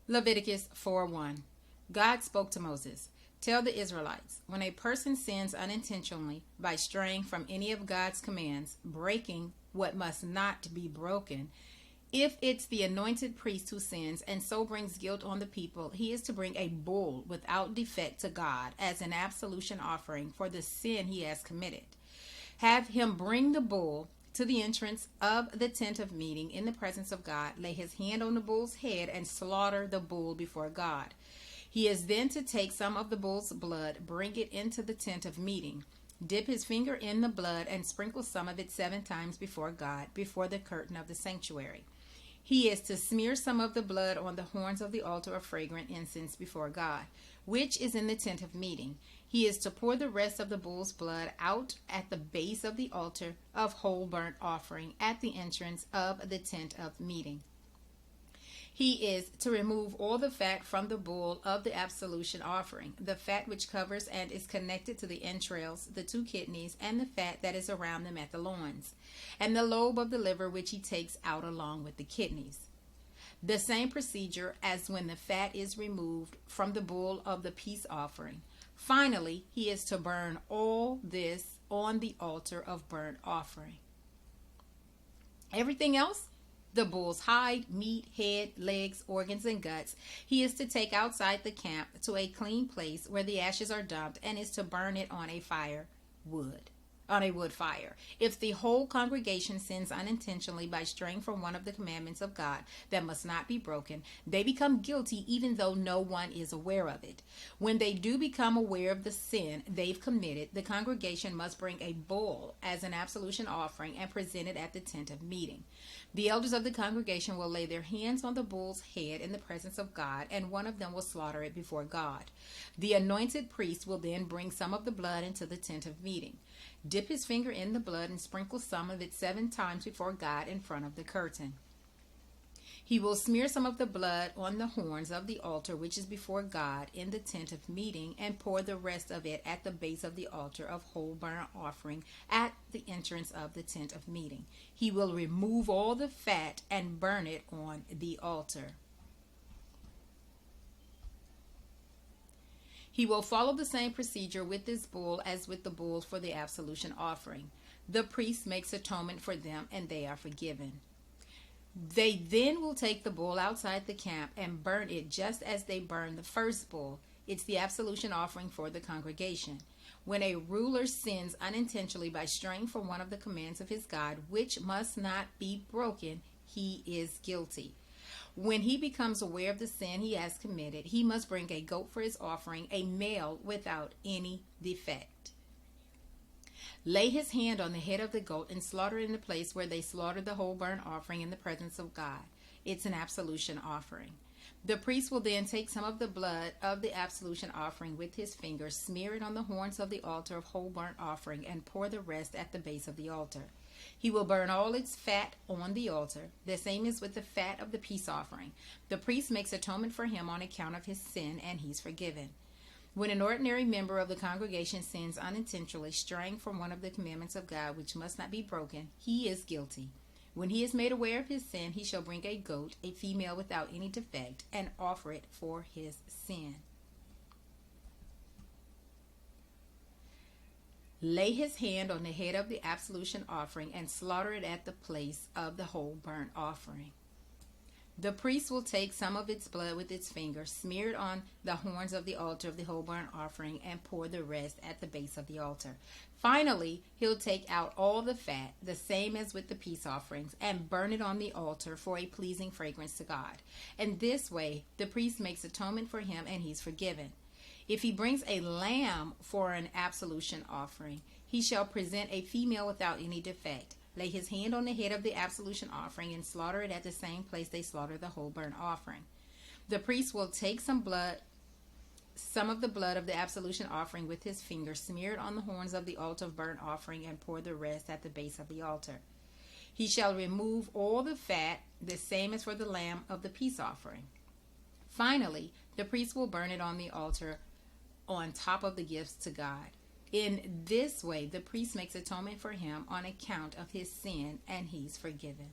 Leviticus 4:1. God spoke to Moses. Tell the Israelites, when a person sins unintentionally by straying from any of God's commands, breaking what must not be broken, if it's the anointed priest who sins and so brings guilt on the people, he is to bring a bull without defect to God as an absolution offering for the sin he has committed. Have him bring the bull to the entrance of the tent of meeting in the presence of God, lay his hand on the bull's head, and slaughter the bull before God. He is then to take some of the bull's blood, bring it into the tent of meeting, dip his finger in the blood, and sprinkle some of it 7 times before God, before the curtain of the sanctuary. He is to smear some of the blood on the horns of the altar of fragrant incense before God, which is in the tent of meeting. He is to pour the rest of the bull's blood out at the base of the altar of whole burnt offering at the entrance of the tent of meeting. He is to remove all the fat from the bull of the absolution offering, the fat which covers and is connected to the entrails, the 2 kidneys, and the fat that is around them at the loins, and the lobe of the liver which he takes out along with the kidneys. The same procedure as when the fat is removed from the bull of the peace offering. Finally, he is to burn all this on the altar of burnt offering. Everything else, the bull's hide, meat, head, legs, organs, and guts, he is to take outside the camp to a clean place where the ashes are dumped, and is to burn it on a wood fire. If the whole congregation sins unintentionally by straying from one of the commandments of God that must not be broken, they become guilty even though no one is aware of it. When they do become aware of the sin they've committed, the congregation must bring a bull as an absolution offering and present it at the tent of meeting. The elders of the congregation will lay their hands on the bull's head in the presence of God, and one of them will slaughter it before God. The anointed priest will then bring some of the blood into the tent of meeting, dip his finger in the blood, and sprinkle some of it 7 times before God in front of the curtain. He will smear some of the blood on the horns of the altar which is before God in the tent of meeting, and pour the rest of it at the base of the altar of whole burnt offering at the entrance of the tent of meeting. He will remove all the fat and burn it on the altar. He will follow the same procedure with this bull as with the bulls for the absolution offering. The priest makes atonement for them, and they are forgiven. They then will take the bull outside the camp and burn it just as they burned the first bull. It's the absolution offering for the congregation. When a ruler sins unintentionally by straying from one of the commands of his God, which must not be broken, he is guilty. When he becomes aware of the sin he has committed, he must bring a goat for his offering, a male without any defect. Lay his hand on the head of the goat and slaughter it in the place where they slaughtered the whole burnt offering in the presence of God. It's an absolution offering. The priest will then take some of the blood of the absolution offering with his fingers, smear it on the horns of the altar of whole burnt offering, and pour the rest at the base of the altar. He will burn all its fat on the altar, the same as with the fat of the peace offering. The priest makes atonement for him on account of his sin, and he's forgiven. When an ordinary member of the congregation sins unintentionally, straying from one of the commandments of God, which must not be broken, he is guilty. When he is made aware of his sin, he shall bring a goat, a female without any defect, and offer it for his sin. Lay his hand on the head of the absolution offering and slaughter it at the place of the whole burnt offering. The priest will take some of its blood with its finger, smear it on the horns of the altar of the whole burnt offering, and pour the rest at the base of the altar. Finally, he'll take out all the fat, the same as with the peace offerings, and burn it on the altar for a pleasing fragrance to God. And this way, the priest makes atonement for him, and he's forgiven. If he brings a lamb for an absolution offering, he shall present a female without any defect. Lay his hand on the head of the absolution offering and slaughter it at the same place they slaughter the whole burnt offering. The priest will take some of the blood of the absolution offering with his finger, smear it on the horns of the altar of burnt offering, and pour the rest at the base of the altar. He shall remove all the fat, the same as for the lamb of the peace offering. Finally, the priest will burn it on the altar on top of the gifts to God. In this way, the priest makes atonement for him on account of his sin, and he's forgiven.